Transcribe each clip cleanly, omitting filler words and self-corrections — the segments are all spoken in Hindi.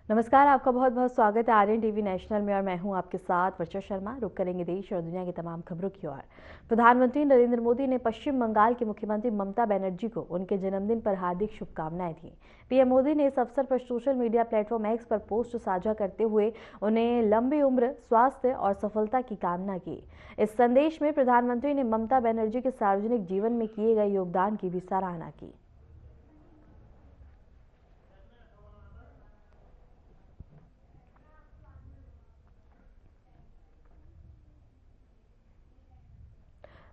नमस्कार, आपका बहुत बहुत स्वागत है आर्यन टीवी नेशनल में और मैं हूं आपके साथ वर्षा शर्मा। रुक करेंगे देश और दुनिया की तमाम खबरों की ओर। प्रधानमंत्री नरेंद्र मोदी ने पश्चिम बंगाल की मुख्यमंत्री ममता बनर्जी को उनके जन्मदिन पर हार्दिक शुभकामनाएं दी। पीएम मोदी ने इस अवसर पर सोशल मीडिया प्लेटफॉर्म एक्स पर पोस्ट साझा करते हुए उन्हें लंबी उम्र, स्वास्थ्य और सफलता की कामना की। इस संदेश में प्रधानमंत्री ने ममता बनर्जी के सार्वजनिक जीवन में किए गए योगदान की भी सराहना की।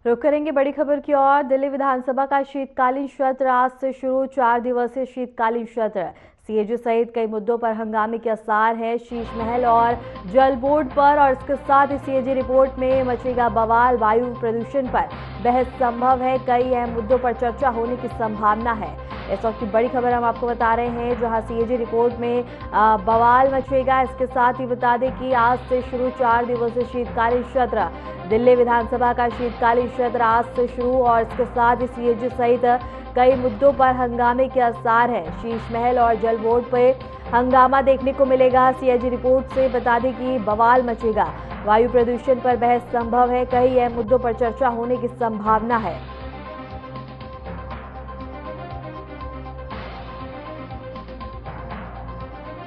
रुक करेंगे बड़ी खबर की ओर। दिल्ली विधानसभा का शीतकालीन सत्र आज से शुरू। 4 दिवसीय शीतकालीन सत्र सीएजी सहित कई मुद्दों पर हंगामे के आसार है। शीश महल और जल बोर्ड पर और इसके साथ ही सीएजी रिपोर्ट में मचेगा बवाल। वायु प्रदूषण पर बहस संभव है। कई अहम मुद्दों पर चर्चा होने की संभावना है। इस वक्त की बड़ी खबर हम आपको बता रहे हैं, जहां सीएजी रिपोर्ट में बवाल मचेगा। इसके साथ ही बता दें कि आज से शुरू 4 दिवसीय शीतकालीन सत्र। दिल्ली विधानसभा का शीतकालीन सत्र आज से शुरू और इसके साथ ही सीएजी सहित कई मुद्दों पर हंगामे के आसार है। शीश महल और जल बोर्ड पे हंगामा देखने को मिलेगा। सीएजी रिपोर्ट से बता दें कि बवाल मचेगा। वायु प्रदूषण पर बहस संभव है। कई अहम मुद्दों पर चर्चा होने की संभावना है।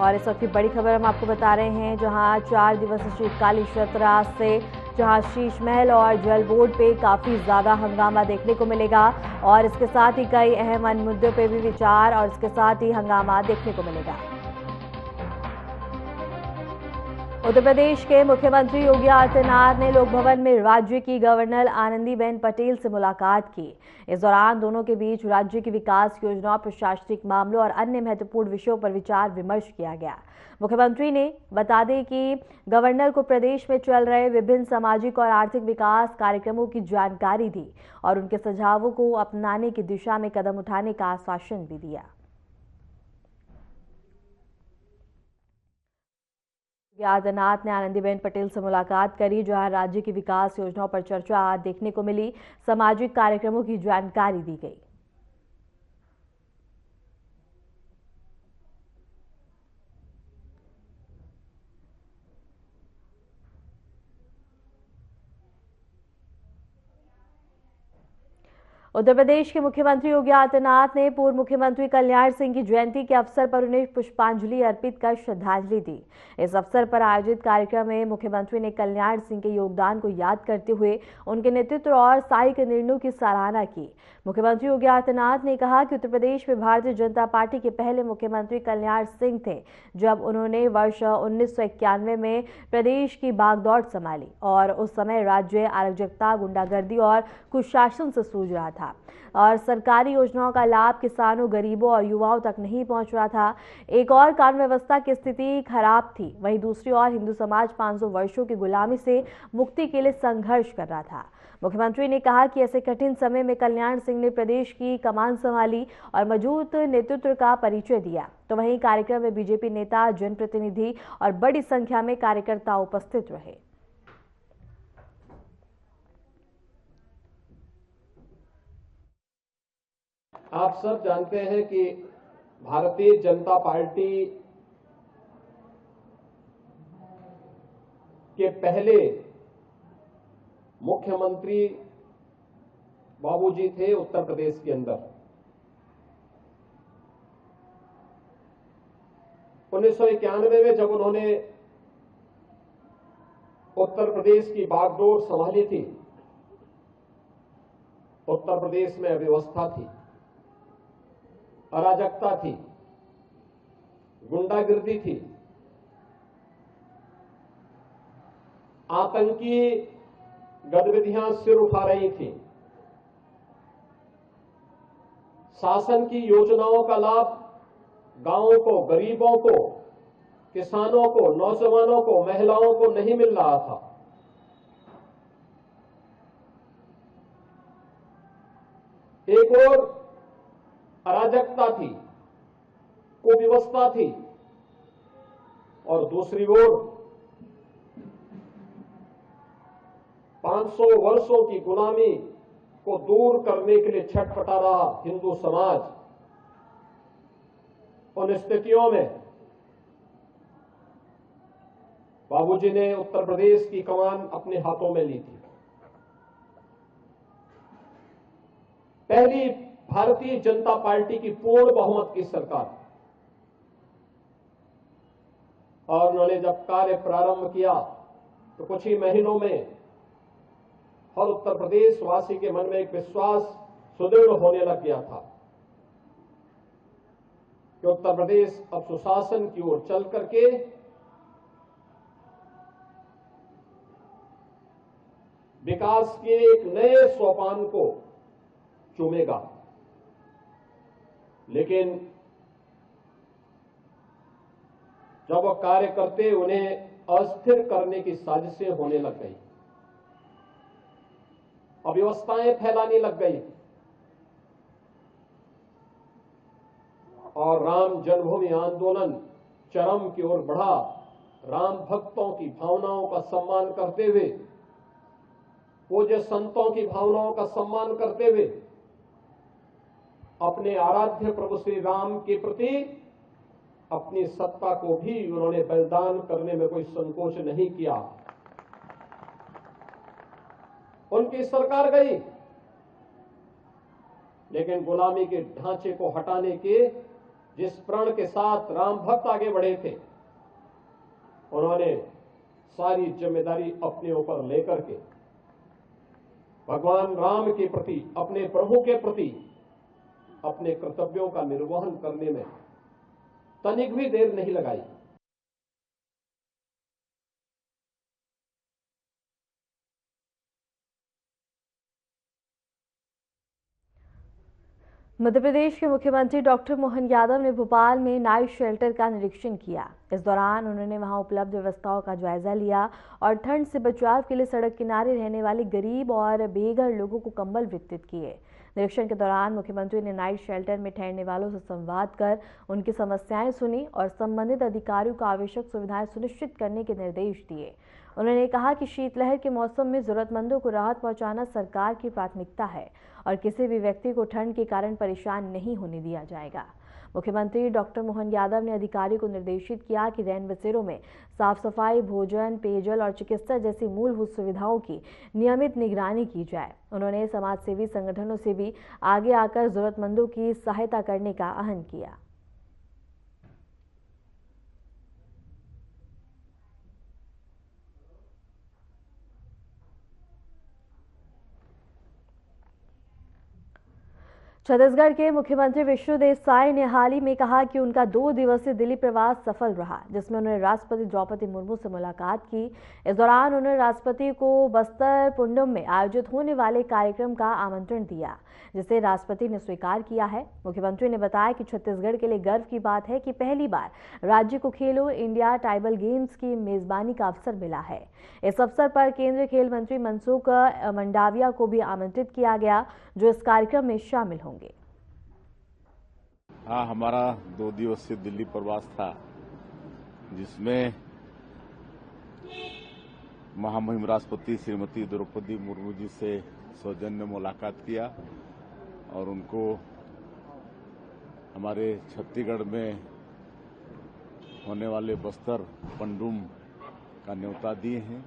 और इस वक्त की बड़ी खबर हम आपको बता रहे हैं, जहां 4 दिवसीय शीतकालीन सत्र आज से जहां शीश महल और जल बोर्ड पे काफी ज्यादा हंगामा देखने को मिलेगा और इसके साथ ही कई अहम अन्य मुद्दों पे भी विचार और इसके साथ ही हंगामा देखने को मिलेगा। उत्तर प्रदेश के मुख्यमंत्री योगी आदित्यनाथ ने लोक भवन में राज्य की गवर्नर आनंदीबेन पटेल से मुलाकात की। इस दौरान दोनों के बीच राज्य की विकास योजनाओं, प्रशासनिक मामलों और अन्य महत्वपूर्ण विषयों पर विचार विमर्श किया गया। मुख्यमंत्री ने बता दें कि गवर्नर को प्रदेश में चल रहे विभिन्न सामाजिक और आर्थिक विकास कार्यक्रमों की जानकारी दी और उनके सुझावों को अपनाने की दिशा में कदम उठाने का आश्वासन भी दिया। आदित्यनाथ ने आनंदीबेन पटेल से मुलाकात करी, जहां राज्य की विकास योजनाओं पर चर्चा देखने को मिली। सामाजिक कार्यक्रमों की जानकारी दी गई। उत्तर प्रदेश के मुख्यमंत्री योगी आदित्यनाथ ने पूर्व मुख्यमंत्री कल्याण सिंह की जयंती के अवसर पर उन्हें पुष्पांजलि अर्पित कर श्रद्धांजलि दी। इस अवसर पर आयोजित कार्यक्रम में मुख्यमंत्री ने कल्याण सिंह के योगदान को याद करते हुए उनके नेतृत्व और साहसिक निर्णयों की सराहना की। मुख्यमंत्री योगी आदित्यनाथ ने कहा कि उत्तर प्रदेश में भारतीय जनता पार्टी के पहले मुख्यमंत्री कल्याण सिंह थे, जब उन्होंने वर्ष 1991 में प्रदेश की बागडोर संभाली और उस समय राज्य अराजकता, गुंडागर्दी और कुशासन से जूझ रहा था और सरकारी योजनाओं का लाभ किसानों, गरीबों और युवाओं तक नहीं पहुंच रहा था। एक और कानून व्यवस्था की स्थिति खराब थी, वहीं दूसरी ओर हिंदू समाज 500 वर्षों की गुलामी से मुक्ति के लिए संघर्ष कर रहा था। मुख्यमंत्री ने कहा कि ऐसे कठिन समय में कल्याण सिंह ने प्रदेश की कमान संभाली और मजबूत नेतृत्व का परिचय दिया। तो वहीं कार्यक्रम में बीजेपी नेता, जनप्रतिनिधि और बड़ी संख्या में कार्यकर्ता उपस्थित रहे। आप सब जानते हैं कि भारतीय जनता पार्टी के पहले मुख्यमंत्री बाबूजी थे उत्तर प्रदेश के अंदर। 1991 में जब उन्होंने उत्तर प्रदेश की बागडोर संभाली थी, उत्तर प्रदेश में अव्यवस्था थी, अराजकता थी, गुंडागिर्दी थी, आतंकी गतिविधियां सिर उठा रही थी। शासन की योजनाओं का लाभ गांवों को, गरीबों को, किसानों को, नौजवानों को, महिलाओं को नहीं मिल रहा था। एक और अराजकता थी, कुव्यवस्था थी और दूसरी ओर 500 वर्षों की गुलामी को दूर करने के लिए छटपटा रहा हिंदू समाज। उन स्थितियों में बाबूजी ने उत्तर प्रदेश की कमान अपने हाथों में ली थी। पहली भारतीय जनता पार्टी की पूर्ण बहुमत की सरकार, और उन्होंने जब कार्य प्रारंभ किया तो कुछ ही महीनों में हर उत्तर प्रदेश वासी के मन में एक विश्वास सुदृढ़ होने लग गया था कि उत्तर प्रदेश अब सुशासन की ओर चल करके विकास के एक नए सोपान को चूमेगा। लेकिन जब वह कार्य करते उन्हें अस्थिर करने की साजिशें होने लग गई, अव्यवस्थाएं फैलाने लग गई और राम जन्मभूमि आंदोलन चरम की ओर बढ़ा। राम भक्तों की भावनाओं का सम्मान करते हुए, पूज्य संतों की भावनाओं का सम्मान करते हुए अपने आराध्य प्रभु श्री राम के प्रति अपनी सत्ता को भी उन्होंने बलिदान करने में कोई संकोच नहीं किया। उनकी सरकार गई, लेकिन गुलामी के ढांचे को हटाने के जिस प्रण के साथ राम भक्त आगे बढ़े थे, उन्होंने सारी जिम्मेदारी अपने ऊपर लेकर के भगवान राम के प्रति, अपने प्रभु के प्रति अपने कर्तव्यों का निर्वहन करने में तनिक भी देर नहीं लगाई। मध्य प्रदेश के मुख्यमंत्री डॉक्टर मोहन यादव ने भोपाल में नाइट शेल्टर का निरीक्षण किया। इस दौरान उन्होंने वहां उपलब्ध व्यवस्थाओं का जायजा लिया और ठंड से बचाव के लिए सड़क किनारे रहने वाले गरीब और बेघर लोगों को कंबल वितरित किए। निरीक्षण के दौरान मुख्यमंत्री ने नाइट शेल्टर में ठहरने वालों से संवाद कर उनकी समस्याएं सुनी और संबंधित अधिकारियों को आवश्यक सुविधाएं सुनिश्चित करने के निर्देश दिए। उन्होंने कहा कि शीतलहर के मौसम में जरूरतमंदों को राहत पहुंचाना सरकार की प्राथमिकता है और किसी भी व्यक्ति को ठंड के कारण परेशान नहीं होने दिया जाएगा। मुख्यमंत्री डॉक्टर मोहन यादव ने अधिकारियों को निर्देशित किया कि रैन बसेरों में साफ सफाई, भोजन, पेयजल और चिकित्सा जैसी मूलभूत सुविधाओं की नियमित निगरानी की जाए। उन्होंने समाजसेवी संगठनों से भी आगे आकर जरूरतमंदों की सहायता करने का आह्वान किया। छत्तीसगढ़ के मुख्यमंत्री विष्णुदेव साय ने हाल ही में कहा कि उनका 2 दिवसीय दिल्ली प्रवास सफल रहा, जिसमें उन्होंने राष्ट्रपति द्रौपदी मुर्मू से मुलाकात की। इस दौरान उन्होंने राष्ट्रपति को बस्तर पुंडुम में आयोजित होने वाले कार्यक्रम का आमंत्रण दिया, जिसे राष्ट्रपति ने स्वीकार किया है। मुख्यमंत्री ने बताया कि छत्तीसगढ़ के लिए गर्व की बात है कि पहली बार राज्य को खेलो इंडिया ट्राइबल गेम्स की मेजबानी का अवसर मिला है। इस अवसर पर केंद्रीय खेल मंत्री मनसुख मंडाविया को भी आमंत्रित किया गया, जो इस कार्यक्रम में शामिल होंगे। हाँ, हमारा 2 दिवसीय दिल्ली प्रवास था, जिसमें महामहिम राष्ट्रपति श्रीमती द्रौपदी मुर्मू जी से सौजन्य मुलाकात किया और उनको हमारे छत्तीसगढ़ में होने वाले बस्तर पंडुम का न्योता दिए हैं,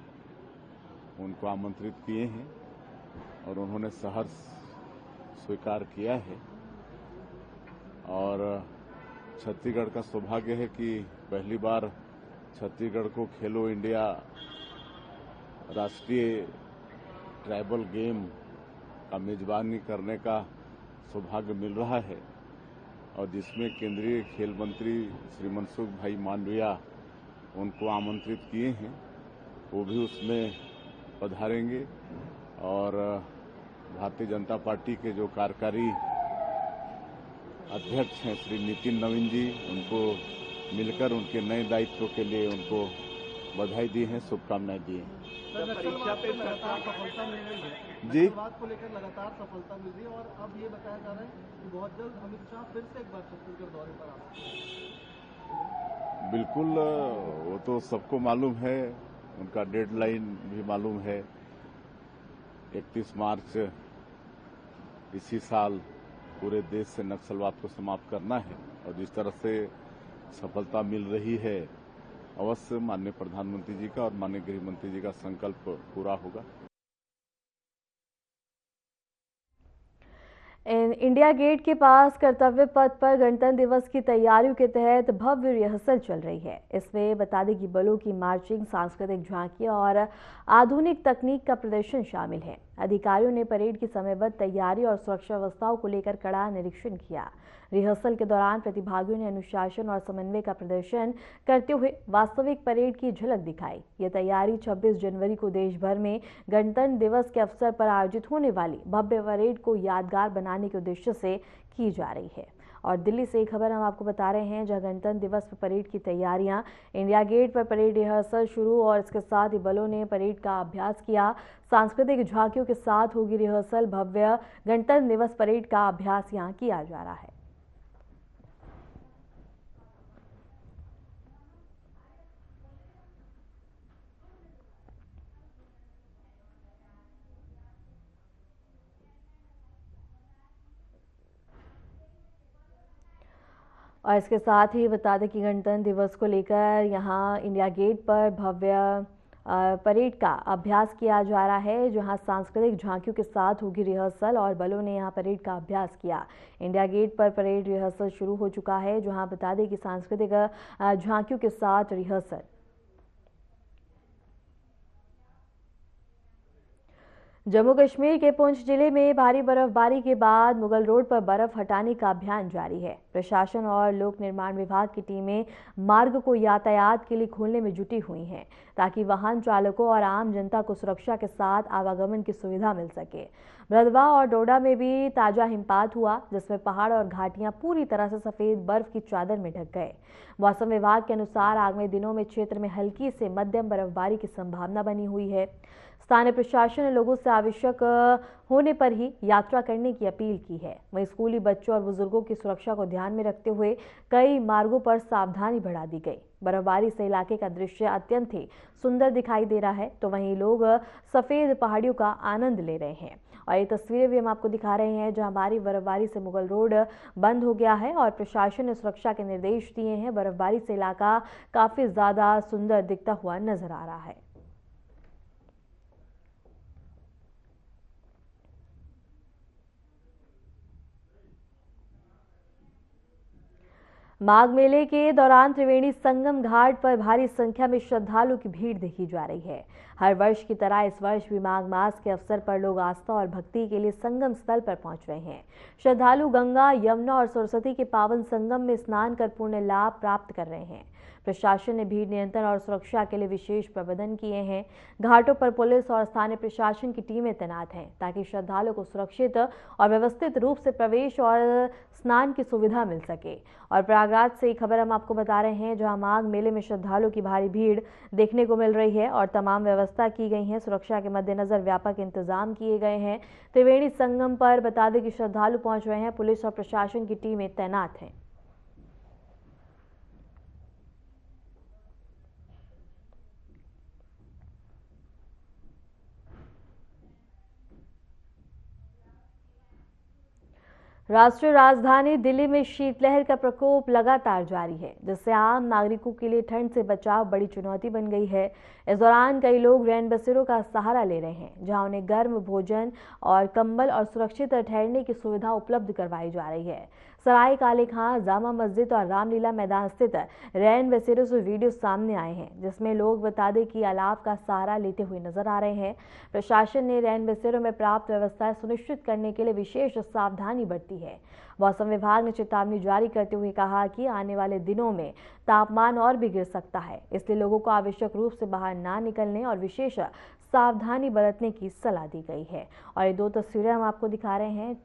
उनको आमंत्रित किए हैं और उन्होंने सहर्ष स्वीकार किया है। और छत्तीसगढ़ का सौभाग्य है कि पहली बार छत्तीसगढ़ को खेलो इंडिया राष्ट्रीय ट्राइबल गेम का मेजबानी करने का सौभाग्य मिल रहा है और जिसमें केंद्रीय खेल मंत्री श्री मनसुख भाई मांडविया उनको आमंत्रित किए हैं, वो भी उसमें पधारेंगे और भारतीय जनता पार्टी के जो कार्यकारी अध्यक्ष हैं श्री नितिन नवीन जी, उनको मिलकर उनके नए दायित्व के लिए उनको बधाई दी है, शुभकामनाएं दी हैं। परीक्षा पे लगातार सफलता मिल रही है जी, बात को लेकर लगातार सफलता मिल रही है और अब ये बताया जा रहा है कि बहुत जल्द अमित शाह फिर से एक बार छत्तीसगढ़ दौरे पर आ सकते हैं। बिल्कुल, वो तो सबको मालूम है, उनका डेडलाइन भी मालूम है। 31 मार्च इसी साल पूरे देश से नक्सलवाद को समाप्त करना है और जिस तरह से सफलता मिल रही है अवश्य माननीय प्रधानमंत्री जी का और माननीय गृह मंत्री जी का संकल्प पूरा होगा। इंडिया गेट के पास कर्तव्य पथ पर गणतंत्र दिवस की तैयारियों के तहत भव्य रिहर्सल चल रही है। इसमें बता दें कि बलों की मार्चिंग, सांस्कृतिक झांकियां और आधुनिक तकनीक का प्रदर्शन शामिल है। अधिकारियों ने परेड की समयबद्ध तैयारी और सुरक्षा व्यवस्थाओं को लेकर कड़ा निरीक्षण किया। रिहर्सल के दौरान प्रतिभागियों ने अनुशासन और समन्वय का प्रदर्शन करते हुए वास्तविक परेड की झलक दिखाई। ये तैयारी 26 जनवरी को देश भर में गणतंत्र दिवस के अवसर पर आयोजित होने वाली भव्य परेड को यादगार बनाने के उद्देश्य से की जा रही है। और दिल्ली से एक खबर हम आपको बता रहे हैं, जहां गणतंत्र दिवस पर परेड की तैयारियां, इंडिया गेट पर परेड रिहर्सल शुरू और इसके साथ ही बलों ने परेड का अभ्यास किया। सांस्कृतिक झांकियों के साथ होगी रिहर्सल। भव्य गणतंत्र दिवस परेड का अभ्यास यहां किया जा रहा है। और इसके साथ ही बता दें कि गणतंत्र दिवस को लेकर यहां इंडिया गेट पर भव्य परेड का अभ्यास किया जा रहा है, जहां सांस्कृतिक झांकियों के साथ होगी रिहर्सल और बलों ने यहां परेड का अभ्यास किया। इंडिया गेट पर परेड रिहर्सल शुरू हो चुका है, जहां बता दें कि सांस्कृतिक झांकियों के साथ रिहर्सल। जम्मू कश्मीर के पुंछ जिले में भारी बर्फबारी के बाद मुगल रोड पर बर्फ हटाने का अभियान जारी है। प्रशासन और लोक निर्माण विभाग की टीमें मार्ग को यातायात के लिए खोलने में जुटी हुई हैं, ताकि वाहन चालकों और आम जनता को सुरक्षा के साथ आवागमन की सुविधा मिल सके। भदरवाह और डोडा में भी ताजा हिमपात हुआ, जिसमें पहाड़ और घाटियां पूरी तरह से सफेद बर्फ की चादर में ढक गए। मौसम विभाग के अनुसार आगामी दिनों में क्षेत्र में हल्की से मध्यम बर्फबारी की संभावना बनी हुई है। स्थानीय प्रशासन ने लोगों से आवश्यक होने पर ही यात्रा करने की अपील की है। वहीं स्कूली बच्चों और बुजुर्गों की सुरक्षा को ध्यान में रखते हुए कई मार्गों पर सावधानी बढ़ा दी गई। बर्फबारी से इलाके का दृश्य अत्यंत ही सुंदर दिखाई दे रहा है, तो वहीं लोग सफेद पहाड़ियों का आनंद ले रहे हैं। और ये तस्वीरें भी हम आपको दिखा रहे हैं, जहां भारी बर्फबारी से मुगल रोड बंद हो गया है और प्रशासन ने सुरक्षा के निर्देश दिए हैं। बर्फबारी से इलाका काफी ज्यादा सुंदर दिखता हुआ नजर आ रहा है। माघ मेले के दौरान त्रिवेणी संगम घाट पर भारी संख्या में श्रद्धालुओं की भीड़ देखी जा रही है। हर वर्ष की तरह इस वर्ष भी माघ मास के अवसर पर लोग आस्था और भक्ति के लिए संगम स्थल पर पहुंच रहे हैं। श्रद्धालु गंगा, यमुना और सरस्वती के पावन संगम में स्नान कर पुण्य लाभ प्राप्त कर रहे हैं। प्रशासन ने भीड़ नियंत्रण और सुरक्षा के लिए विशेष प्रबंधन किए हैं। घाटों पर पुलिस और स्थानीय प्रशासन की टीमें तैनात हैं, ताकि श्रद्धालुओं को सुरक्षित और व्यवस्थित रूप से प्रवेश और स्नान की सुविधा मिल सके। और प्रयागराज से एक खबर हम आपको बता रहे हैं, जहां माघ मेले में श्रद्धालुओं की भारी भीड़ देखने को मिल रही है और तमाम व्यवस्था की गई है। सुरक्षा के मद्देनजर व्यापक इंतजाम किए गए हैं। त्रिवेणी संगम पर बता दें कि श्रद्धालु पहुंच रहे हैं, पुलिस और प्रशासन की टीमें तैनात हैं। राष्ट्रीय राजधानी दिल्ली में शीतलहर का प्रकोप लगातार जारी है, जिससे आम नागरिकों के लिए ठंड से बचाव बड़ी चुनौती बन गई है। इस दौरान कई लोग रैन बसेरों का सहारा ले रहे हैं, जहां उन्हें गर्म भोजन और कंबल और सुरक्षित ठहरने की सुविधा उपलब्ध करवाई जा रही है। सराय काले खां, जामा मस्जिद और रामलीला मैदान स्थित रैन बसेरों से वीडियो सामने आए हैं, जिसमें लोग बता दें कि अलाव का सहारा लेते हुए नजर आ रहे हैं। प्रशासन ने रैन बसेरों में प्राप्त व्यवस्थाएं सुनिश्चित करने के लिए विशेष सावधानी बरती है। मौसम विभाग ने चेतावनी जारी करते हुए कहा कि आने वाले दिनों में तापमान और भी गिर सकता है, इसलिए लोगों को आवश्यक रूप से बाहर ना निकलने और विशेष सावधानी बरतने की सलाह दी गई है। और ये दो तस्वीरें हम आपको दिखा रहे हैं,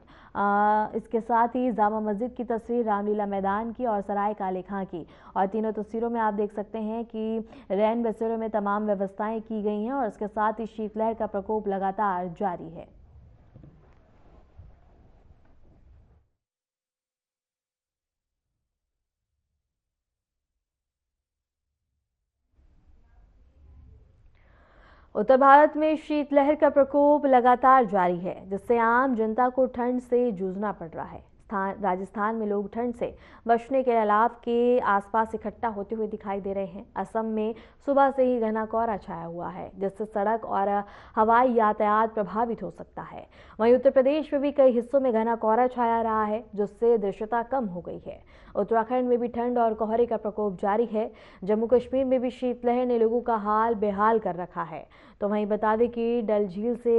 इसके साथ ही जामा मस्जिद की तस्वीर, रामलीला मैदान की और सराय काले खां की। और तीनों तस्वीरों में आप देख सकते हैं कि रैन बसेरों में तमाम व्यवस्थाएं की गई हैं और इसके साथ ही शीतलहर का प्रकोप लगातार जारी है। उत्तर भारत में शीतलहर का प्रकोप लगातार जारी है, जिससे आम जनता को ठंड से जूझना पड़ रहा है। राजस्थान में लोग ठंड से बचने के अलाव के आसपास इकट्ठा होते हुए दिखाई दे रहे हैं। असम में सुबह से ही घना कोहरा छाया हुआ है, जिससे सड़क और हवाई यातायात प्रभावित हो सकता है। वहीं उत्तर प्रदेश में भी कई हिस्सों में घना कोहरा छाया रहा है, जिससे दृश्यता कम हो गई है। उत्तराखंड में भी ठंड और कोहरे का प्रकोप जारी है। जम्मू कश्मीर में भी शीतलहर ने लोगों का हाल बेहाल कर रखा है। तो वहीं बता दें कि डल झील से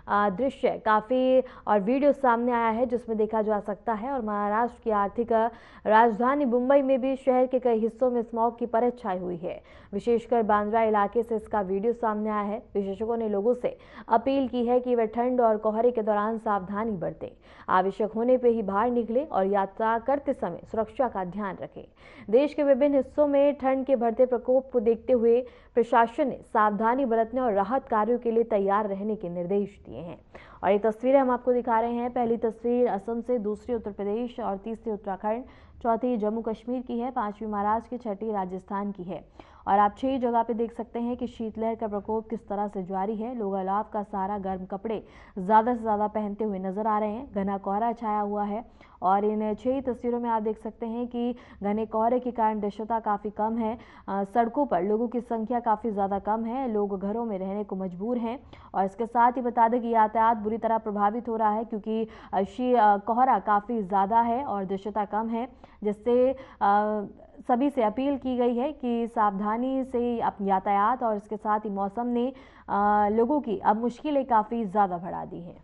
दृश्य काफ़ी और वीडियो सामने आया है, जिसमें देखा जा सकता है। और महाराष्ट्र की आर्थिक राजधानी मुंबई में भी शहर के कई हिस्सों में स्मॉग की परत छाई हुई है। विशेषकर बांद्रा इलाके से इसका वीडियो सामने आया है। विशेषज्ञों ने लोगों से अपील की है कि वे ठंड और कोहरे के दौरान सावधानी बरतें, आवश्यक होने पर ही बाहर निकलें और यात्रा करते समय सुरक्षा का ध्यान रखें। देश के विभिन्न हिस्सों में ठंड के बढ़ते प्रकोप को देखते हुए प्रशासन ने सावधानी बरतने और राहत कार्यों के लिए तैयार रहने के निर्देश दिए हैं। और ये तस्वीरें हम आपको दिखा रहे हैं। पहली तस्वीर असम से, दूसरी उत्तर प्रदेश और तीसरी उत्तराखंड, चौथी जम्मू कश्मीर की है, पांचवी महाराष्ट्र की, छठी राजस्थान की है। और आप 6 जगह पे देख सकते हैं कि शीतलहर का प्रकोप किस तरह से जारी है। लोग अलाव का सहारा, गर्म कपड़े ज़्यादा से ज़्यादा पहनते हुए नजर आ रहे हैं। घना कोहरा छाया हुआ है और इन 6 तस्वीरों में आप देख सकते हैं कि घने कोहरे के कारण दृश्यता काफ़ी कम है। सड़कों पर लोगों की संख्या काफ़ी ज़्यादा कम है, लोग घरों में रहने को मजबूर हैं। और इसके साथ ही बता दें कि यातायात बुरी तरह प्रभावित हो रहा है, क्योंकि कोहरा काफ़ी ज़्यादा है और दृश्यता कम है, जिससे सभी से अपील की गई है कि सावधानी से यातायात। और इसके साथ ही मौसम ने लोगों की अब मुश्किलें काफ़ी ज़्यादा बढ़ा दी हैं।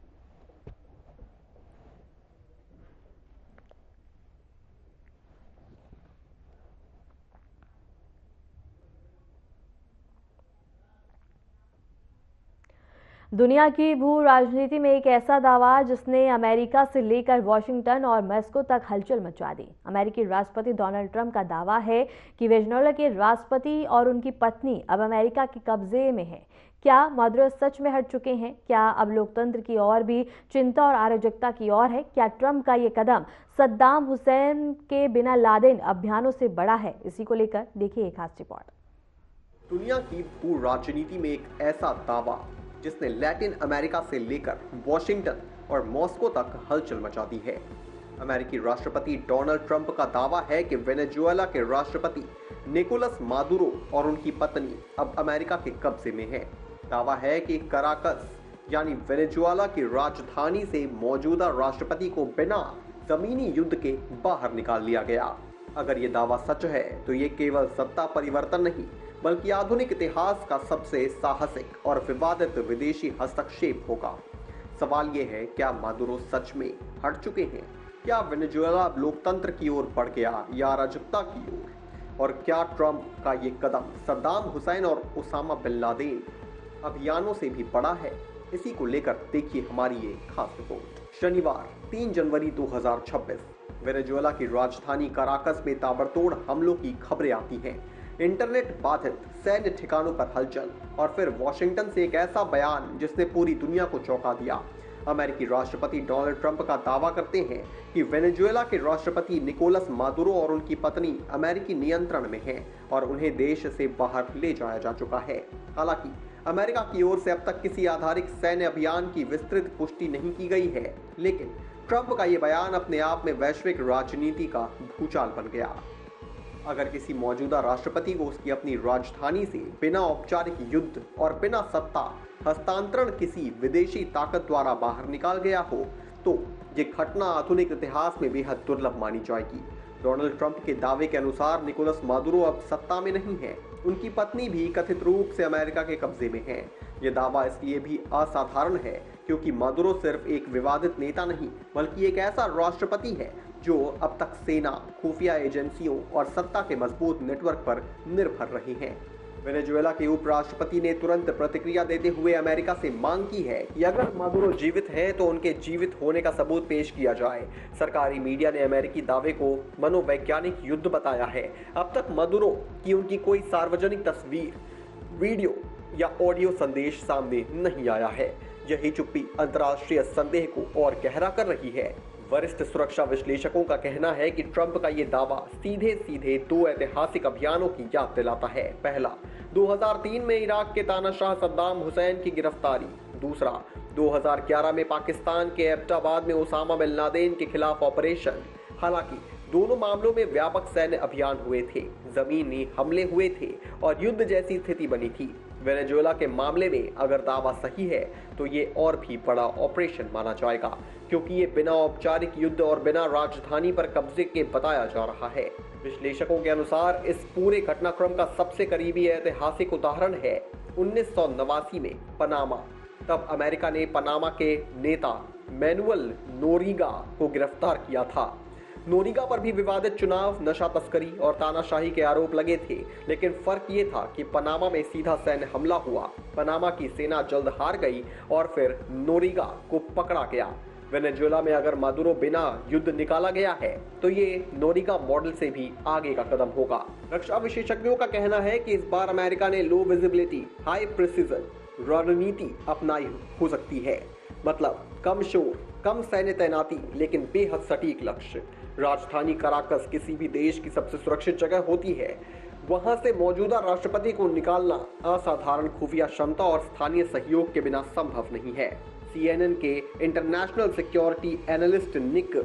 दुनिया की भू राजनीति में एक ऐसा दावा जिसने अमेरिका से लेकर वॉशिंगटन और मॉस्को तक हलचल मचा दी। अमेरिकी राष्ट्रपति डोनाल्ड ट्रंप का दावा है कि वेनेजुएला के राष्ट्रपति और उनकी पत्नी अब अमेरिका के कब्जे में है। क्या मादुरो सच में हट चुके हैं? क्या अब लोकतंत्र की ओर भी चिंता और अराजकता की ओर है? क्या ट्रंप का ये कदम सद्दाम हुसैन के बिना लादेन अभियानों से बड़ा है? इसी को लेकर देखिए एक खास रिपोर्ट। दुनिया की भू राजनीति में एक ऐसा दावा जिसने लैटिन अमेरिका से लेकर वॉशिंगटन और मॉस्को तक हलचल मचा दी है। अमेरिकी राष्ट्रपति डोनाल्ड ट्रंप का दावा है कि वेनेजुएला के राष्ट्रपति निकोलस मादुरो और उनकी पत्नी अब अमेरिका के कब्जे में है। दावा है कि कराकस यानी वेनेजुएला की राजधानी से मौजूदा राष्ट्रपति को बिना जमीनी युद्ध के बाहर निकाल लिया गया। अगर ये दावा सच है तो ये केवल सत्ता परिवर्तन नहीं, बल्कि आधुनिक इतिहास का सबसे साहसिक और विवादित विदेशी हस्तक्षेप होगा। सवाल ये है, क्या मादुरो सच में हट चुके हैं? क्या वेनेजुएला लोकतंत्र की ओर बढ़ गया या अराजकता की ओर? और क्या ट्रंप का ये कदम सद्दाम हुसैन और ओसामा बिन लादेन अभियानों से भी बड़ा है? इसी को लेकर देखिए हमारी ये खास रिपोर्ट। शनिवार 3 जनवरी 2026 वेनेजुएला की राजधानी कराकस में ताबड़तोड़ हमलों की खबरें आती हैं। इंटरनेट बाधित, सैन्य ठिकानों पर हलचल और फिर वॉशिंगटन से एक ऐसा बयान जिसने पूरी दुनिया को चौंका दिया। अमेरिकी राष्ट्रपति डोनाल्ड ट्रंप का दावा करते हैं कि वेनेजुएला के राष्ट्रपति निकोलस मादुरो और उनकी पत्नी अमेरिकी नियंत्रण में हैं और उन्हें देश से बाहर ले जाया जा चुका है। हालांकि अमेरिका की ओर से अब तक किसी आधारिक सैन्य अभियान की विस्तृत पुष्टि नहीं की गई है, लेकिन ट्रंप का यह बयान अपने आप में वैश्विक राजनीति का भूचाल बन गया। अगर किसी मौजूदा राष्ट्रपति को उसकी अपनी राजधानी से बिना औपचारिक युद्ध और बिना सत्ता हस्तांतरण किसी विदेशी ताकत द्वारा बाहर निकाल गया हो, तो ये घटना आधुनिक इतिहास में बेहद दुर्लभ मानी जाएगी। डोनाल्ड ट्रंप के दावे के अनुसार निकोलस मादुरो अब सत्ता में नहीं है, उनकी पत्नी भी कथित रूप से अमेरिका के कब्जे में है। यह दावा इसलिए भी असाधारण है क्योंकि मादुरो सिर्फ एक विवादित नेता नहीं, बल्कि एक ऐसा राष्ट्रपति है जो अब तक सेना, खुफिया एजेंसियों और सत्ता के मजबूत नेटवर्क पर निर्भर रही हैं। वेनेजुएला के उपराष्ट्रपति ने तुरंत प्रतिक्रिया देते हुए अमेरिका से मांग की है कि अगर मादुरो जीवित हैं तो उनके जीवित होने का सबूत पेश किया जाए। सरकारी मीडिया ने अमेरिकी दावे को मनोवैज्ञानिक युद्ध बताया है। अब तक मादुरो की उनकी कोई सार्वजनिक तस्वीर, वीडियो या ऑडियो संदेश सामने नहीं आया है। यही चुप्पी अंतर्राष्ट्रीय संदेह को और गहरा कर रही है। वरिष्ठ सुरक्षा विश्लेषकों का कहना है कि ट्रंप का ये दावा सीधे सीधे 2 ऐतिहासिक अभियानों की याद दिलाता है। पहला, 2003 में इराक के तानाशाह सद्दाम हुसैन की गिरफ्तारी। दूसरा, 2011 में पाकिस्तान के एबटाबाद में ओसामा बिन लादेन के खिलाफ ऑपरेशन। हालांकि दोनों मामलों में व्यापक सैन्य अभियान हुए थे, जमीनी हमले हुए थे और युद्ध जैसी स्थिति बनी थी। वेनेजुएला के मामले में अगर दावा सही है तो ये और भी बड़ा ऑपरेशन माना जाएगा, क्योंकि ये बिना औपचारिक युद्ध और बिना राजधानी पर कब्जे के बताया जा रहा है। विश्लेषकों के अनुसार इस पूरे घटनाक्रम का सबसे करीबी ऐतिहासिक उदाहरण है 1989 में पनामा। तब अमेरिका ने पनामा के नेता मैनुअल नोरिगा को गिरफ्तार किया था। नोरिगा पर भी विवादित चुनाव, नशा तस्करी और तानाशाही के आरोप लगे थे, लेकिन फर्क ये था कि पनामा में सीधा सैन्य हमला हुआ। पनामा की सेना जल्द हार गई और फिर नोरिगा को पकड़ा गया। वेनेजुएला में अगर मादुरो बिना युद्ध निकाला गया है तो ये नोरिगा मॉडल से भी आगे का कदम होगा। रक्षा विशेषज्ञों का कहना है कि इस बार अमेरिका ने लो विजिबिलिटी, हाई प्रिसीजन रणनीति अपनाई हो सकती है। मतलब कम शोर, कम सैन्य तैनाती, लेकिन बेहद सटीक लक्ष्य। राजधानी कराकस किसी भी देश की सबसे सुरक्षित जगह होती है। वहां से मौजूदा राष्ट्रपति को निकालना असाधारण खुफिया क्षमता और स्थानीय सहयोग के बिना संभव नहीं है। CNN के इंटरनेशनल सिक्योरिटी एनालिस्ट निक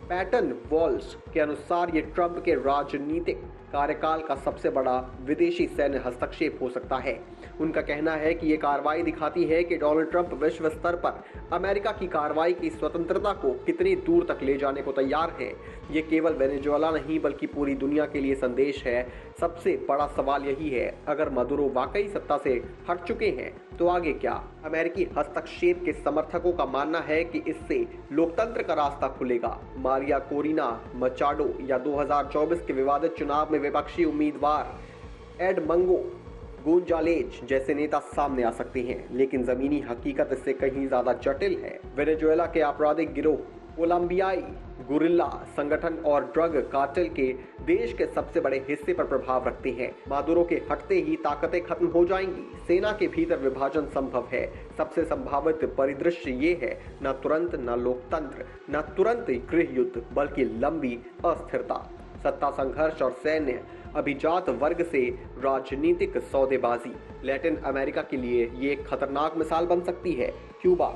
पैटन वॉल्स के अनुसार ये ट्रंप के राजनीतिक कार्यकाल का सबसे बड़ा विदेशी सैन्य हस्तक्षेप हो सकता है। उनका कहना है कि ये कार्रवाई दिखाती है कि डोनाल्ड ट्रंप विश्व स्तर पर अमेरिका की कार्रवाई की स्वतंत्रता को कितनी दूर तक ले जाने को तैयार है। ये केवल वेनेजुएला नहीं बल्कि पूरी दुनिया के लिए संदेश है। सबसे बड़ा सवाल यही है, अगर मदुरो वाकई सत्ता से हट चुके हैं तो आगे क्या? अमेरिकी हस्तक्षेप के समर्थकों का मानना है कि इससे लोकतंत्र का रास्ता खुलेगा। मारिया कोरिना मचाडो या 2024 के विवादित चुनाव में विपक्षी उम्मीदवार एडमंगो गोंजालेज जैसे नेता सामने आ सकते हैं, लेकिन जमीनी हकीकत इससे कहीं ज्यादा जटिल है। वेनेजुएला के आपराधिक गिरोह, कोलंबियाई गुरिल्ला संगठन और ड्रग कार्टेल के देश के सबसे बड़े हिस्से पर प्रभाव रखते हैं। मादुरो के हटते ही ताकतें खत्म हो जाएंगी। सेना के भीतर विभाजन संभव है। सबसे संभावित परिदृश्य ये है, न तुरंत न लोकतंत्र, न तुरंत गृह युद्ध, बल्कि लंबी अस्थिरता, सत्ता संघर्ष और सैन्य अभिजात वर्ग से राजनीतिक सौदेबाजी। लैटिन अमेरिका के लिए ये एक खतरनाक मिसाल बन सकती है। क्यूबा,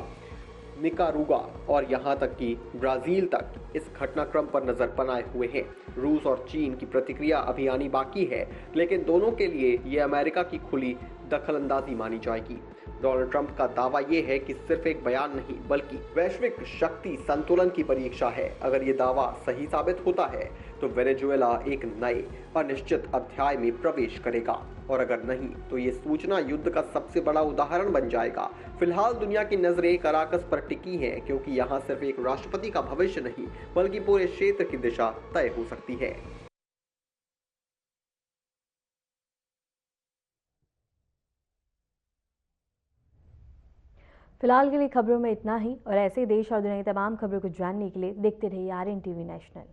निकारागुआ और यहाँ तक कि ब्राजील तक इस घटनाक्रम पर नजर बनाए हुए हैं। रूस और चीन की प्रतिक्रिया अभी आनी बाकी है, लेकिन दोनों के लिए ये अमेरिका की खुली दखलंदाजी मानी जाएगी। डोनाल्ड ट्रंप का दावा यह है कि सिर्फ एक बयान नहीं बल्कि वैश्विक शक्ति संतुलन की परीक्षा है। अगर ये दावा सही साबित होता है तो वेनेजुएला एक नए अनिश्चित अध्याय में प्रवेश करेगा, और अगर नहीं तो ये सूचना युद्ध का सबसे बड़ा उदाहरण बन जाएगा। फिलहाल दुनिया की नजरें कराकस पर टिकी हैं, क्योंकि यहाँ सिर्फ एक राष्ट्रपति का भविष्य नहीं बल्कि पूरे क्षेत्र की दिशा तय हो सकती है। फिलहाल के लिए खबरों में इतना ही, और ऐसे देश और दुनिया की तमाम खबरों को जानने के लिए देखते रहिए RNTV नेशनल।